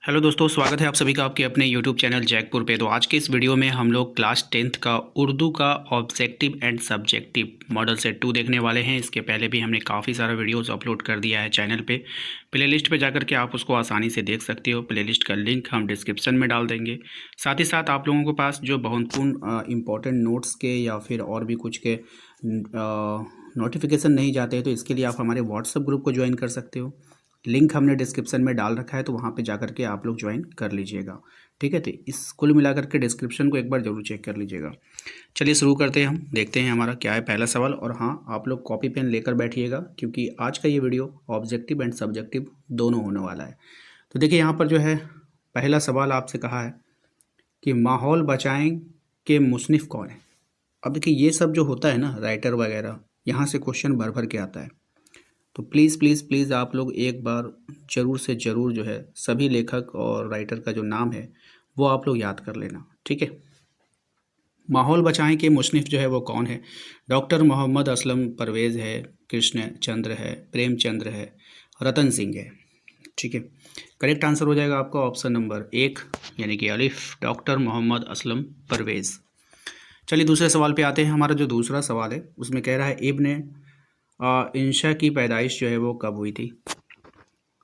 Hello दोस्तों, स्वागत है आप सभी का आपके अपने यूट्यूब चैनल जैकपुर पे। तो आज के इस वीडियो में हम लोग क्लास 10th का उर्दू का objective and subjective model set 2 देखने वाले हैं। इसके पहले भी हमने काफ़ी सारा वीडियोस अपलोड कर दिया है चैनल पे। प्लेलिस्ट पे जाकर के आप उसको आसानी से देख सकते हो। प्लेलिस्ट का लिंक हम डिस्क्रिप्शन में डाल देंगे। साथ ही साथ आप लोगों के पास जो महत्वपूर्ण इंपॉर्टेंट नोट्स के या फिर और भी कुछ के नोटिफिकेशन नहीं जाते हैं तो इसके लिए आप हमारे व्हाट्सएप ग्रुप को ज्वाइन कर सकते हो। लिंक हमने डिस्क्रिप्शन में डाल रखा है, तो वहाँ पे जाकर के आप लोग ज्वाइन कर लीजिएगा। ठीक है, तो इस कुल मिलाकर के डिस्क्रिप्शन को एक बार ज़रूर चेक कर लीजिएगा। चलिए शुरू करते हैं, हम देखते हैं हमारा क्या है पहला सवाल। और हाँ, आप लोग कॉपी पेन लेकर बैठिएगा क्योंकि आज का ये वीडियो ऑब्जेक्टिव एंड सब्जेक्टिव दोनों होने वाला है। तो देखिए यहाँ पर जो है पहला सवाल आपसे कहा है कि माहौल बचाएं के मुसनिफ़ कौन है। अब देखिए ये सब जो होता है ना, राइटर वगैरह, यहाँ से क्वेश्चन भर भर के आता है। तो प्लीज़ प्लीज़ प्लीज़ आप लोग एक बार ज़रूर से ज़रूर जो है सभी लेखक और राइटर का जो नाम है वो आप लोग याद कर लेना। ठीक है, माहौल बचाएं के मुसनिफ़ जो है वो कौन है। डॉक्टर मोहम्मद असलम परवेज़ है, कृष्ण चंद्र है, प्रेमचंद्र है, रतन सिंह है। ठीक है, करेक्ट आंसर हो जाएगा आपका ऑप्शन नंबर 1 यानी कि अलिफ, डॉक्टर मोहम्मद असलम परवेज़। चलिए दूसरे सवाल पे आते हैं। हमारा जो दूसरा सवाल है उसमें कह रहा है इब्न इंशा की पैदाइश जो है वो कब हुई थी।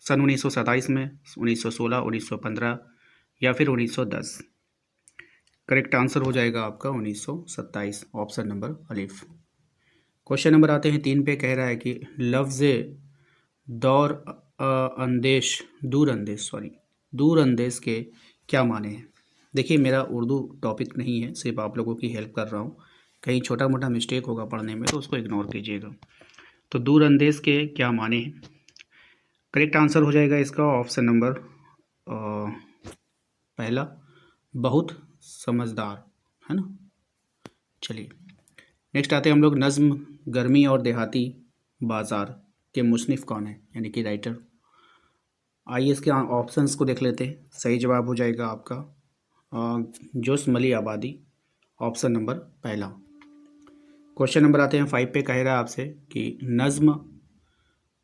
सन 1927 में, 1916, 1915 या फिर 1910। करेक्ट आंसर हो जाएगा आपका 1927, ऑप्शन नंबर अलिफ। क्वेश्चन नंबर आते हैं 3 पे। कह रहा है कि लफ्ज़ दौर अंदेश दूर अंदेश दूर अंदेश के क्या माने हैं। देखिए मेरा उर्दू टॉपिक नहीं है, सिर्फ आप लोगों की हेल्प कर रहा हूँ। कहीं छोटा मोटा मिस्टेक होगा पढ़ने में तो उसको इग्नोर कीजिएगा। तो दूर अंदेश के क्या माने हैं। करेक्ट आंसर हो जाएगा इसका ऑप्शन नंबर पहला, बहुत समझदार, है ना। चलिए नेक्स्ट आते हैं हम लोग नज़्म गर्मी और देहाती बाज़ार के मुसनिफ़ कौन है यानी कि राइटर। आइए इसके ऑप्शंस को देख लेते हैं। सही जवाब हो जाएगा आपका जोशमली आबादी, ऑप्शन नंबर पहला। क्वेश्चन नंबर आते हैं 5 पे। कह रहा है आपसे कि नज़्म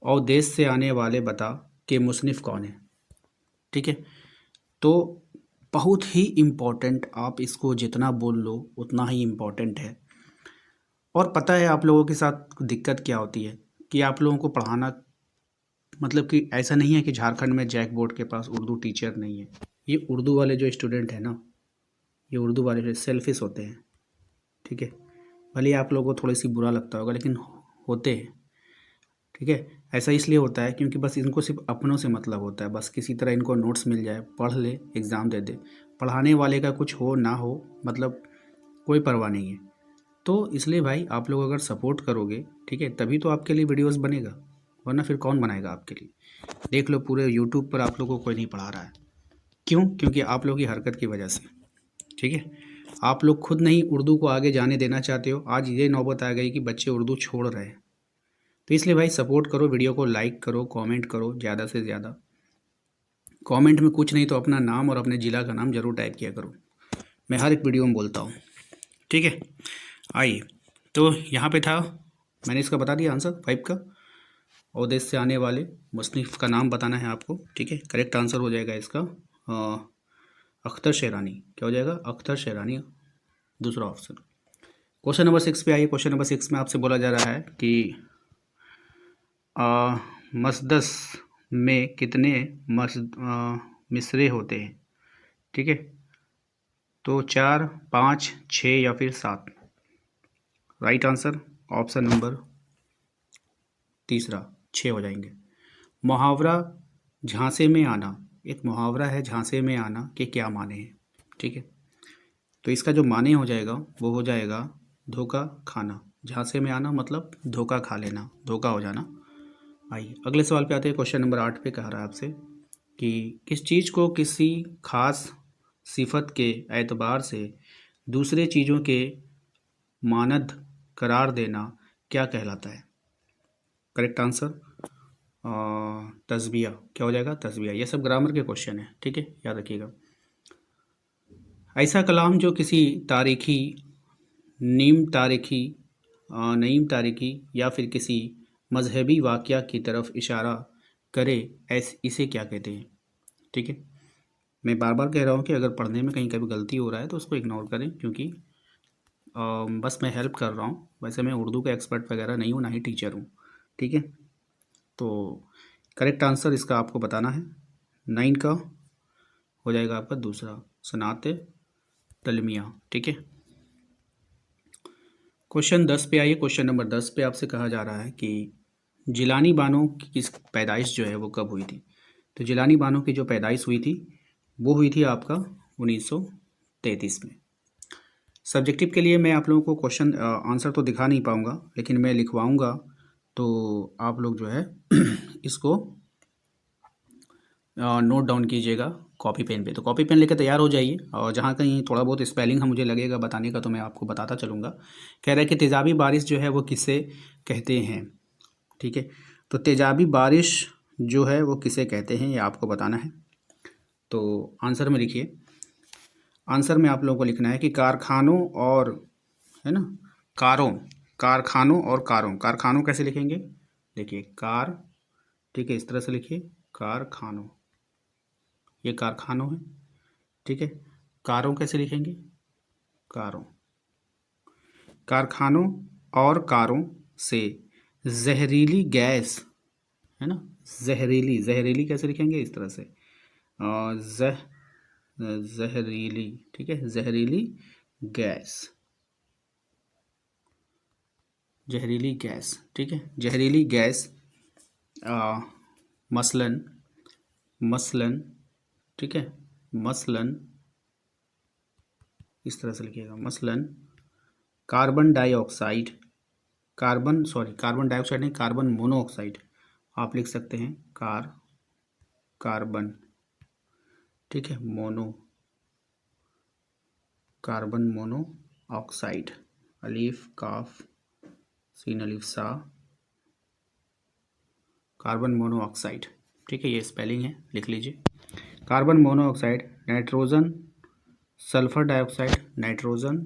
और देश से आने वाले बता के मुसनिफ़ कौन है। ठीक है, तो बहुत ही इम्पोर्टेंट, आप इसको जितना बोल लो उतना ही इम्पोर्टेंट है। और पता है आप लोगों के साथ दिक्कत क्या होती है कि आप लोगों को पढ़ाना, मतलब कि ऐसा नहीं है कि झारखंड में जैक बोर्ड के पास उर्दू टीचर नहीं है। ये उर्दू वाले जो स्टूडेंट हैं ना, ये उर्दू वाले सेल्फिश होते हैं। ठीक है, भले ही आप लोगों को थोड़ी सी बुरा लगता होगा लेकिन होते हैं। ठीक है, ऐसा इसलिए होता है क्योंकि बस इनको सिर्फ अपनों से मतलब होता है। बस किसी तरह इनको नोट्स मिल जाए, पढ़ ले, एग्ज़ाम दे दे। पढ़ाने वाले का कुछ हो ना हो, मतलब कोई परवाह नहीं है। तो इसलिए भाई आप लोग अगर सपोर्ट करोगे, ठीक है, तभी तो आपके लिए वीडियोस बनेगा, वरना फिर कौन बनाएगा आपके लिए। देख लो पूरे यूट्यूब पर आप लोगों को कोई नहीं पढ़ा रहा है। क्यों? क्योंकि आप लोग की हरकत की वजह से। ठीक है, आप लोग खुद नहीं उर्दू को आगे जाने देना चाहते हो। आज ये नौबत आ गई कि बच्चे उर्दू छोड़ रहे हैं। तो इसलिए भाई सपोर्ट करो, वीडियो को लाइक करो, कमेंट करो ज़्यादा से ज़्यादा। कमेंट में कुछ नहीं तो अपना नाम और अपने ज़िला का नाम ज़रूर टाइप किया करो, मैं हर एक वीडियो में बोलता हूँ। ठीक है, आइए तो यहाँ पे था, मैंने इसका बता दिया आंसर 5 का। और देश से आने वाले मुसनिफ़ का नाम बताना है आपको। ठीक है, करेक्ट आंसर हो जाएगा इसका अख्तर शेरानी। क्या हो जाएगा? अख्तर शेरानी, दूसरा ऑप्शन। क्वेश्चन नंबर 6 पे आइए। क्वेश्चन नंबर 6 में आपसे बोला जा रहा है कि मसदस में कितने मिसरे होते हैं। ठीक है, तो 4, 5, 6 या फिर 7। राइट आंसर ऑप्शन नंबर तीसरा, 6 हो जाएंगे। मुहावरा झांसे में आना, एक मुहावरा है झांसे में आना के क्या माने हैं। ठीक है, तो इसका जो माने हो जाएगा वो हो जाएगा धोखा खाना। झांसे में आना मतलब धोखा खा लेना, धोखा हो जाना। आइए अगले सवाल पे आते हैं। क्वेश्चन नंबर 8 पे कह रहा है आपसे कि किस चीज़ को किसी खास सिफत के एतबार से दूसरे चीज़ों के मानद करार देना क्या कहलाता है। करेक्ट आंसर तस्बिया। क्या हो जाएगा? तस्बिया। ये सब ग्रामर के क्वेश्चन है, ठीक है, याद रखिएगा। ऐसा कलाम जो किसी तारीखी, नीम तारीखी नईम तारीखी या फिर किसी मजहबी वाक़या की तरफ इशारा करे, ऐसे इसे क्या कहते हैं। ठीक है, मैं बार बार कह रहा हूँ कि अगर पढ़ने में कहीं कभी गलती हो रहा है तो उसको इग्नोर करें, क्योंकि बस मैं हेल्प कर रहा हूँ। वैसे मैं उर्दू का एक्सपर्ट वगैरह नहीं हूँ, ना ही टीचर हूँ, ठीक है। तो करेक्ट आंसर इसका आपको बताना है। 9 का हो जाएगा आपका दूसरा, सनात तलमिया, ठीक है। क्वेश्चन 10 पे आइए। क्वेश्चन नंबर 10 पे आपसे कहा जा रहा है कि जिलानी बानो की किस पैदाइश जो है वो कब हुई थी। तो जिलानी बानो की जो पैदाइश हुई थी वो हुई थी आपका 1933 में। सब्जेक्टिव के लिए मैं आप लोगों को क्वेश्चन आंसर तो दिखा नहीं पाऊँगा, लेकिन मैं लिखवाऊँगा, तो आप लोग जो है इसको नोट डाउन कीजिएगा कॉपी पेन पे। तो कॉपी पेन लेकर तैयार हो जाइए, और जहाँ कहीं थोड़ा बहुत स्पेलिंग हम मुझे लगेगा बताने का तो मैं आपको बताता चलूँगा। कह रहा है कि तेज़ाबी बारिश जो है वो किसे कहते हैं, ठीक है। तो तेज़ाबी बारिश जो है वो किसे कहते हैं ये आपको बताना है। तो आंसर में लिखिए, आंसर में आप लोगों को लिखना है कि कारखानों और, है ना, कारों, कारखानों और कारों। कारखानों कैसे लिखेंगे, देखिए कार, ठीक है, इस तरह से लिखिए कारखानों, ये कारखानों है, ठीक है। कारों कैसे लिखेंगे, कारों। कारखानों और कारों से जहरीली गैस, है ना, जहरीली, जहरीली कैसे लिखेंगे, इस तरह से जहरीली, ठीक है, जहरीली गैस, जहरीली गैस, ठीक है, जहरीली गैस मसलन, मसलन, ठीक है, मसलन इस तरह से लिखिएगा, मसलन कार्बन डाइऑक्साइड, कार्बन डाइऑक्साइड नहीं, कार्बन मोनोऑक्साइड आप लिख सकते हैं, कार्बन, ठीक है, कार्बन मोनोऑक्साइड, अलीफ काफ सीन अलीफ सा, कार्बन मोनोऑक्साइड, ठीक है, ये स्पेलिंग है, लिख लीजिए। Carbon monoxide, nitrogen, sulphur dioxide, nitrogen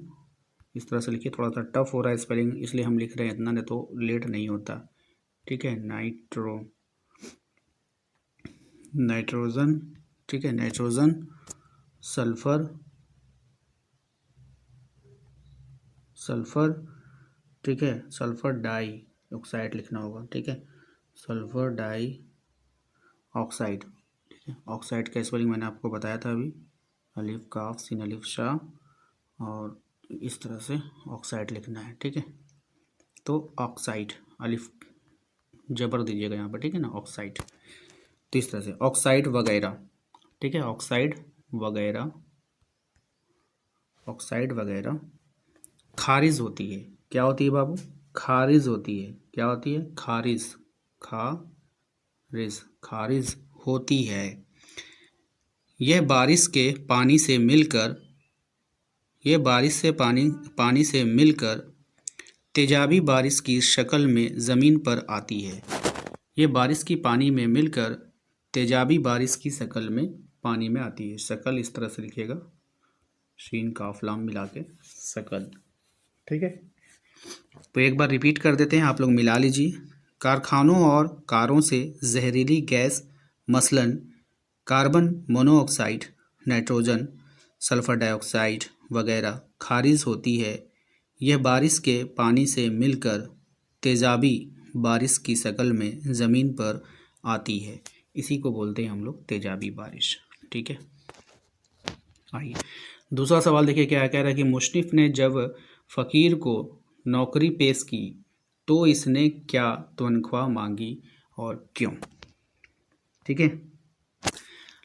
इस तरह से लिखिए। थोड़ा सा टफ हो रहा है स्पेलिंग, इसलिए हम लिख रहे हैं इतना, नहीं तो लेट नहीं होता, ठीक है। नाइट्रोजन, ठीक है, नाइट्रोजन, सल्फर, ठीक है, सल्फर डाई ऑक्साइड लिखना होगा, ठीक है, सल्फर डाई ऑक्साइड, ठीक है। ऑक्साइड का स्पेलिंग मैंने आपको बताया था अभी, अलिफ काफ सीन अलिफ शाह, और इस तरह से ऑक्साइड लिखना है, ठीक है। तो ऑक्साइड, अलिफ जबर दीजिएगा यहाँ पर, ठीक है ना, ऑक्साइड। तो इस तरह से ऑक्साइड वगैरह, ठीक है, ऑक्साइड वगैरह, ऑक्साइड वगैरह खारिज होती है। क्या होती है बाबू, खारिज होती है। क्या होती है, खारिज, खारिज होती है। यह बारिश के पानी से मिलकर, यह बारिश से पानी से मिलकर तेजाबी बारिश की शक्ल में ज़मीन पर आती है। ये बारिश की पानी में मिलकर तेजाबी बारिश की शक्ल में पानी में आती है। शक्ल इस तरह से लिखिएगा, शीन काफ लाम मिला के शक्ल, ठीक है। तो एक बार रिपीट कर देते हैं, आप लोग मिला लीजिए। कारखानों और कारों से जहरीली गैस मसलन carbon monoxide, nitrogen, sulphur dioxide वगैरह खारिज होती है। यह बारिश के पानी से मिलकर तेजाबी बारिश की शक्ल में ज़मीन पर आती है। इसी को बोलते हैं हम लोग तेजाबी बारिश, ठीक है। आइए दूसरा सवाल देखिए, क्या कह रहा है कि मुशरिफ ने जब फ़कीर को नौकरी पेश की तो इसने क्या तनख्वाह मांगी और क्यों, ठीक है।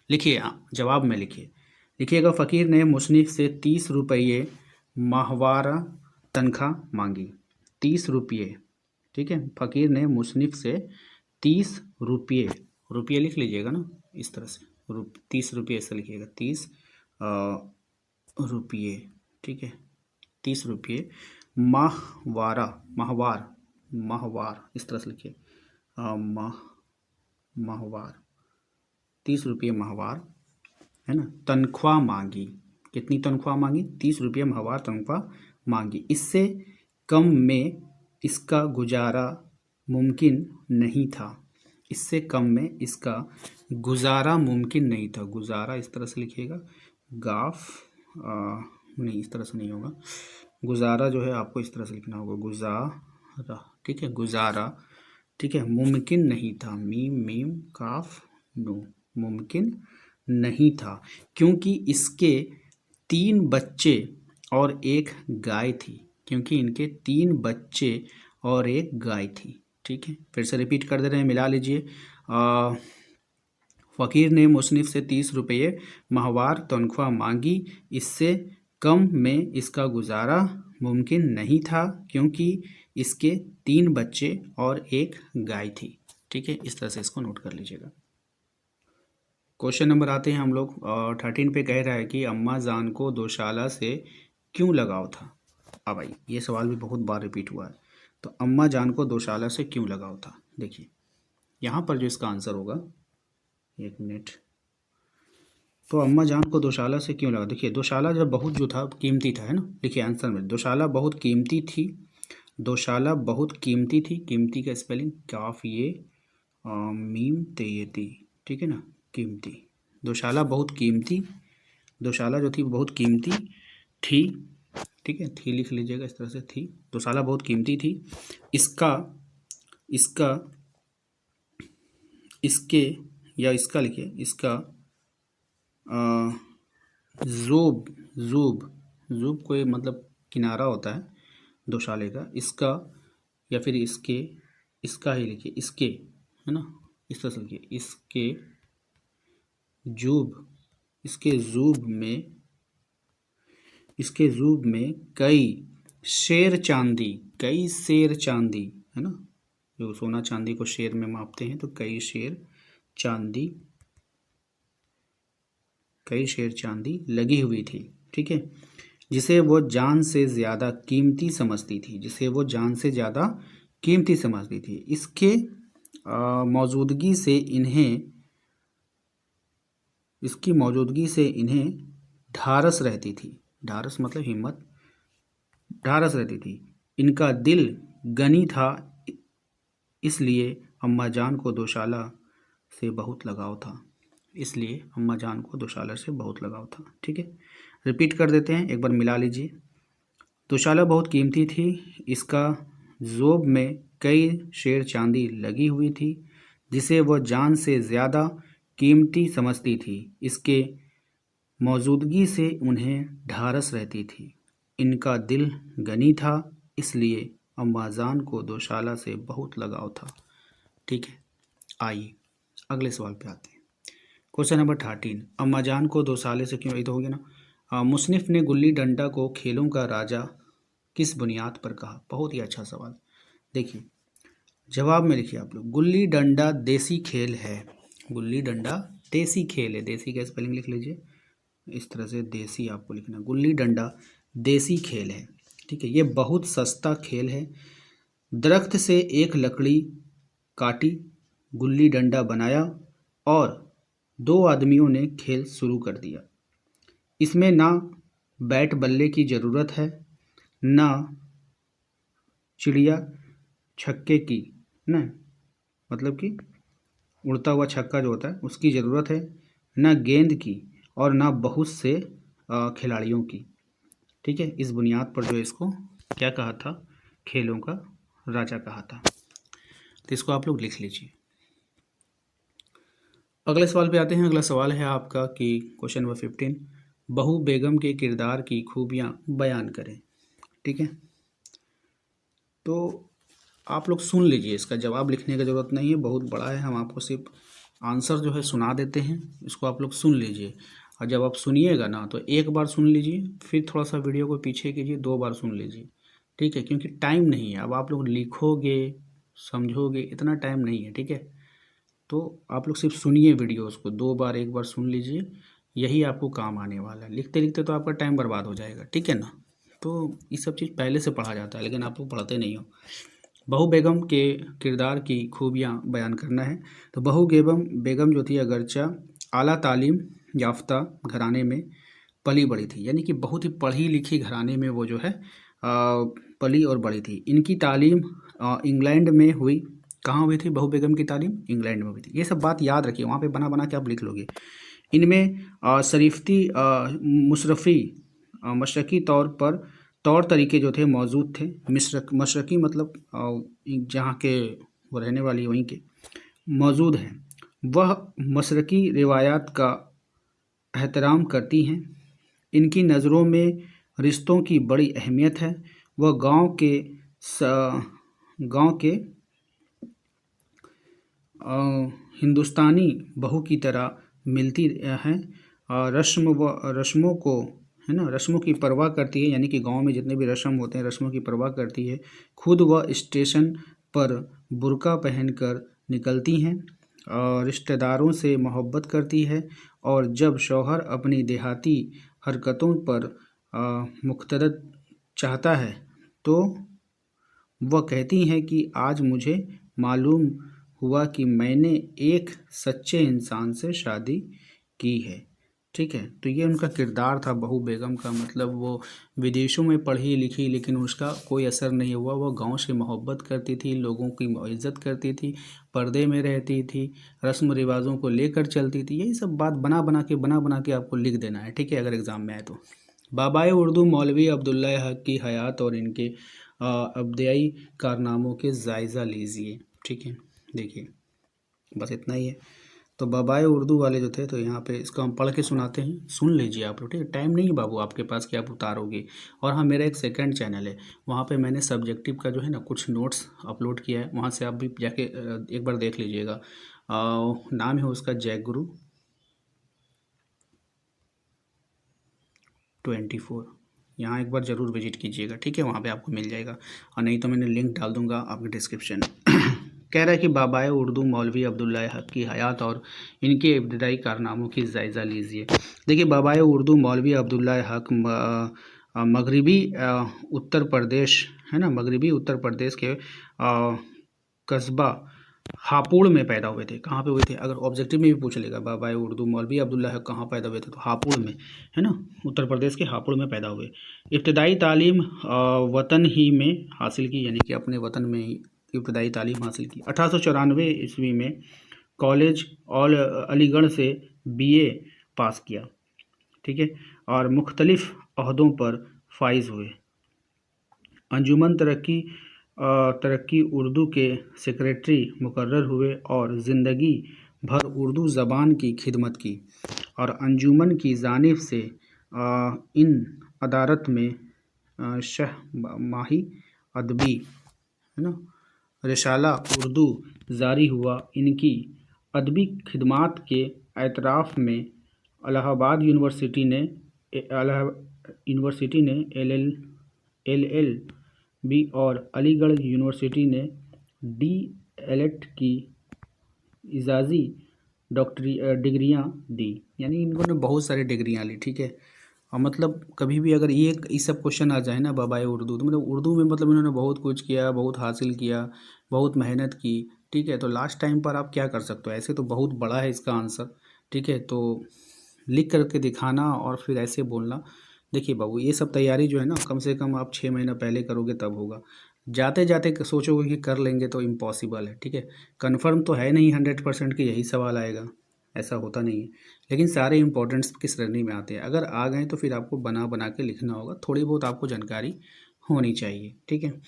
लिखिए, जवाब में लिखिएगा, फ़कीर ने मुशरिफ से 30 रुपये माहवारा तनख्वाह मांगी, 30 रुपये, ठीक है। फ़कीर ने मुशरिफ से 30 रुपये, रुपये लिख लीजिएगा ना इस तरह से, 30 रुपये ऐसा लिखिएगा, 30 रुपये, ठीक है, 30 रुपये माहवारा, माहवार इस तरह से लिखिए, माहवार, 30 रुपये माहवार, है ना, तनख्वाह मांगी। कितनी तनख्वाह मांगी, 30 रुपये माहवार तनख्वाह मांगी। इससे कम में इसका गुजारा मुमकिन नहीं था। इससे कम में इसका गुजारा मुमकिन नहीं था। गुजारा इस तरह से लिखिएगा, गाफ नहीं, इस तरह से नहीं होगा। गुजारा जो है आपको इस तरह से लिखना होगा, गुजारा, ठीक है, गुजारा, ठीक है, मुमकिन नहीं था, मीम मीम काफ नो, मुमकिन नहीं था, क्योंकि इसके 3 बच्चे और एक गाय थी, क्योंकि इनके 3 बच्चे और एक गाय थी। ठीक है, फिर से रिपीट कर दे रहे हैं, मिला लीजिए। फ़कीर ने मुसन्निफ़ से 30 रुपये माहवार तनख्वाह मांगी, इससे कम में इसका गुजारा मुमकिन नहीं था, क्योंकि इसके 3 बच्चे और एक गाय थी। ठीक है, इस तरह से इसको नोट कर लीजिएगा। क्वेश्चन नंबर आते हैं हम लोग 13 पे। कह रहा है कि अम्मा जान को दोशाला से क्यों लगाव था। अब भाई ये सवाल भी बहुत बार रिपीट हुआ है। तो अम्मा जान को दोशाला से क्यों लगाव था, देखिए यहाँ पर जो इसका आंसर होगा, एक मिनट। तो अम्मा जान को दोशाला से क्यों लगा, देखिए दोशाला जब बहुत जो था कीमती था, है ना, लिखिए आंसर में, दोशाला बहुत कीमती थी, दोशाला बहुत कीमती थी, कीमती का स्पेलिंग काफ ये मीम तेयती, ठीक है ना, कीमती, दोशाला बहुत कीमती, दोशाला जो थी बहुत कीमती थी, ठीक है, थी लिख लीजिएगा इस तरह से, थी, दोशाला बहुत कीमती थी, इसका इसका इसके या इसका लिखिए, इसका ज़ूब ज़ूब ज़ूब कोई मतलब किनारा होता है दोशाले का, इसका या फिर इसके, इसका ही लिखिए, इसके, है ना, इस तरह से लिखिए, इसके जूब, इसके जूब में, इसके जूब में कई शेर चांदी, कई शेर चांदी, है ना, जो सोना चांदी को शेर में मापते हैं, तो कई शेर चांदी, कई शेर चांदी लगी हुई थी, ठीक है, जिसे वो जान से ज़्यादा कीमती समझती थी, जिसे वो जान से ज़्यादा कीमती समझती थी, इसके मौजूदगी से इन्हें, इसकी मौजूदगी से इन्हें ढारस रहती थी, ढारस मतलब हिम्मत, ढारस रहती थी, इनका दिल गनी था, इसलिए अम्मा जान को दोशाला से बहुत लगाव था, इसलिए अम्मा जान को दोशाला से बहुत लगाव था। ठीक है, रिपीट कर देते हैं, एक बार मिला लीजिए। दोशाला बहुत कीमती थी, इसका ज़ोब में कई शेर चांदी लगी हुई थी, जिसे वह जान से ज़्यादा कीमती समझती थी, इसके मौजूदगी से उन्हें ढारस रहती थी, इनका दिल गनी था, इसलिए अम्मा जान को दोशाला से बहुत लगाव था। ठीक है, आइए अगले सवाल पे आते हैं। क्वेश्चन नंबर 13, अम्मा जान को दोसाले से क्यों, ये तो हो गया ना। मुसन्निफ़ ने गुल्ली डंडा को खेलों का राजा किस बुनियाद पर कहा। बहुत ही अच्छा सवाल। देखिए जवाब में लिखिए आप लोग, गुल्ली डंडा देसी खेल है, गुल्ली डंडा देसी खेल है, देसी का स्पेलिंग लिख लीजिए इस तरह से, देसी आपको लिखना, गुल्ली डंडा देसी खेल है, ठीक है, ये बहुत सस्ता खेल है, दरख्त से एक लकड़ी काटी, गुल्ली डंडा बनाया और 2 आदमियों ने खेल शुरू कर दिया, इसमें ना बैट बल्ले की ज़रूरत है, ना चिड़िया छक्के की, ना मतलब कि उड़ता हुआ छक्का जो होता है उसकी ज़रूरत है, ना गेंद की, और ना बहुत से खिलाड़ियों की। ठीक है, इस बुनियाद पर जो इसको क्या कहा था, खेलों का राजा कहा था। तो इसको आप लोग लिख लीजिए। अगले सवाल पे आते हैं। अगला सवाल है आपका कि क्वेश्चन नंबर 15, बहू बेगम के किरदार की खूबियाँ बयान करें। ठीक है, तो आप लोग सुन लीजिए, इसका जवाब लिखने की ज़रूरत नहीं है, बहुत बड़ा है, हम आपको सिर्फ आंसर जो है सुना देते हैं, इसको आप लोग सुन लीजिए, और जब आप सुनिएगा ना तो एक बार सुन लीजिए, फिर थोड़ा सा वीडियो को पीछे कीजिए, 2 बार सुन लीजिए। ठीक है, क्योंकि टाइम नहीं है, अब आप लोग लिखोगे समझोगे, इतना टाइम नहीं है। ठीक है, तो आप लोग सिर्फ सुनिए वीडियोज़ को, 2 बार 1 बार सुन लीजिए, यही आपको काम आने वाला है। लिखते लिखते तो आपका टाइम बर्बाद हो जाएगा। ठीक है ना, तो ये सब चीज़ पहले से पढ़ा जाता है, लेकिन आप लोग पढ़ते नहीं हो। बहू बेगम के किरदार की खूबियाँ बयान करना है। तो बहू बेगम जो थी अगरचा आला तालीम याफ्ता घराने में पली बड़ी थी, यानी कि बहुत ही पढ़ी लिखी घराने में वो जो है पली और बड़ी थी। इनकी तालीम इंग्लैंड में हुई, कहाँ हुई थी बहु बेगम की तालीम? इंग्लैंड में हुई थी। ये सब बात याद रखिए, वहाँ पे बना बना के आप लिख लोगे। इनमें शरीफती मशरकी तौर तरीके जो थे मौजूद थे। मशरकी मतलब जहाँ के वो रहने वाली वहीं के मौजूद हैं। वह मशरकी रिवायात का एहतराम करती हैं। इनकी नज़रों में रिश्तों की बड़ी अहमियत है। वह गांव के हिंदुस्तानी बहू की तरह मिलती हैं और रस्मों को है ना, रस्मों की परवाह करती है। यानी कि गांव में जितने भी रस्म होते हैं रस्मों की परवाह करती है। खुद वह स्टेशन पर बुर्का पहनकर निकलती हैं और रिश्तेदारों से मोहब्बत करती है। और जब शौहर अपनी देहाती हरकतों पर मुक़्तदर चाहता है तो वह कहती हैं कि आज मुझे मालूम हुआ कि मैंने एक सच्चे इंसान से शादी की है। ठीक है, तो ये उनका किरदार था बहू बेगम का। मतलब वो विदेशों में पढ़ी लिखी लेकिन उसका कोई असर नहीं हुआ। वो गांव से मोहब्बत करती थी, लोगों की इज़्ज़त करती थी, पर्दे में रहती थी, रस्म रिवाजों को लेकर चलती थी। यही सब बात बना बना के आपको लिख देना है। ठीक है, अगर एग्ज़ाम में आए तो। बाबाए उर्दू मौलवी अब्दुल्ला हक की हयात और इनके अब्दियाई कारनामों के जायज़ा लीजिए। ठीक है, देखिए बस इतना ही है। तो बाबाए उर्दू वाले जो थे तो यहाँ पे इसको हम पढ़ के सुनाते हैं, सुन लीजिए आप लोग। ठीक है, टाइम नहीं है बाबू आपके पास कि आप उतारोगे। और हाँ, मेरा एक सेकंड चैनल है, वहाँ पे मैंने सब्जेक्टिव का जो है ना कुछ नोट्स अपलोड किया है, वहाँ से आप भी जाके एक बार देख लीजिएगा। नाम है उसका जैक गुरु 24। यहाँ एक बार ज़रूर विजिट कीजिएगा। ठीक है, वहाँ पे आपको मिल जाएगा, और नहीं तो मैंने लिंक डाल दूँगा आपके डिस्क्रिप्शन में। कह रहा है कि बाबाए उर्दू मौलवी अब्दुल्ला हक की हयात और इनके इब्तदाई कारनामों की जायज़ा लीजिए। देखिए, बाबाए उर्दू मौलवी अब्दुल्ला हक मगरबी उत्तर प्रदेश है ना, मगरबी उत्तर प्रदेश के कस्बा हापुड़ में पैदा हुए थे। कहाँ पे हुए थे? अगर ऑब्जेक्टिव में भी पूछ लेगा बाबाए उर्दू मौलवी अब्दुल्ला हक कहाँ पैदा हुए थे, तो हापुड़ में, है ना, उत्तर प्रदेश के हापुड़ में पैदा हुए। इब्तदाई तालीम वतन ही में हासिल की, यानी कि अपने वतन में ही इब्तदाई तालीम हासिल की। 1894 ईस्वी में कॉलेज और अलीगढ़ से BA पास किया। ठीक है, और मुख्तलिफ़ ओहदों पर फाइज हुए। अंजुमन तरक्की उर्दू के सेक्रेटरी मुकर्रर हुए और ज़िंदगी भर उर्दू ज़बान की खिदमत की। और अंजुमन की जानिब से इन अदारत में शह माही अदबी है ना रिसाला उर्दू जारी हुआ। इनकी अदबी खिदमात के एतराफ़ में इलाहाबाद यूनिवर्सिटी ने LLB और अलीगढ़ यूनिवर्सिटी ने DLED की इजाज़ी डिग्रियां दी। यानी इन्होंने बहुत सारी डिग्रियां ली। ठीक है, और मतलब कभी भी अगर ये सब क्वेश्चन आ जाए ना बाबाए उर्दू, तो मतलब उर्दू में मतलब इन्होंने बहुत कुछ किया, बहुत हासिल किया, बहुत मेहनत की। ठीक है, तो लास्ट टाइम पर आप क्या कर सकते हो? ऐसे तो बहुत बड़ा है इसका आंसर। ठीक है, तो लिख करके दिखाना और फिर ऐसे बोलना। देखिए बाबू, ये सब तैयारी जो है ना कम से कम आप 6 महीना पहले करोगे तब होगा। जाते जाते सोचोगे कि कर लेंगे तो इम्पॉसिबल है। ठीक है, कन्फर्म तो है नहीं 100% कि यही सवाल आएगा, ऐसा होता नहीं है। लेकिन सारे इंपॉर्टेंट्स किस श्रेणी में आते हैं, अगर आ गए तो फिर आपको बना के लिखना होगा। थोड़ी बहुत आपको जानकारी होनी चाहिए। ठीक है,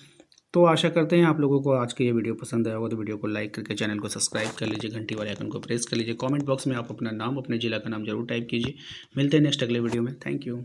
तो आशा करते हैं आप लोगों को आज की ये वीडियो पसंद आया होगा। तो वीडियो को लाइक करके चैनल को सब्सक्राइब कर लीजिए, घंटी वाले आइकन को प्रेस कर लीजिए। कमेंट बॉक्स में आप अपना नाम, अपने ज़िला का नाम जरूर टाइप कीजिए। मिलते हैं नेक्स्ट अगले वीडियो में। Thank you.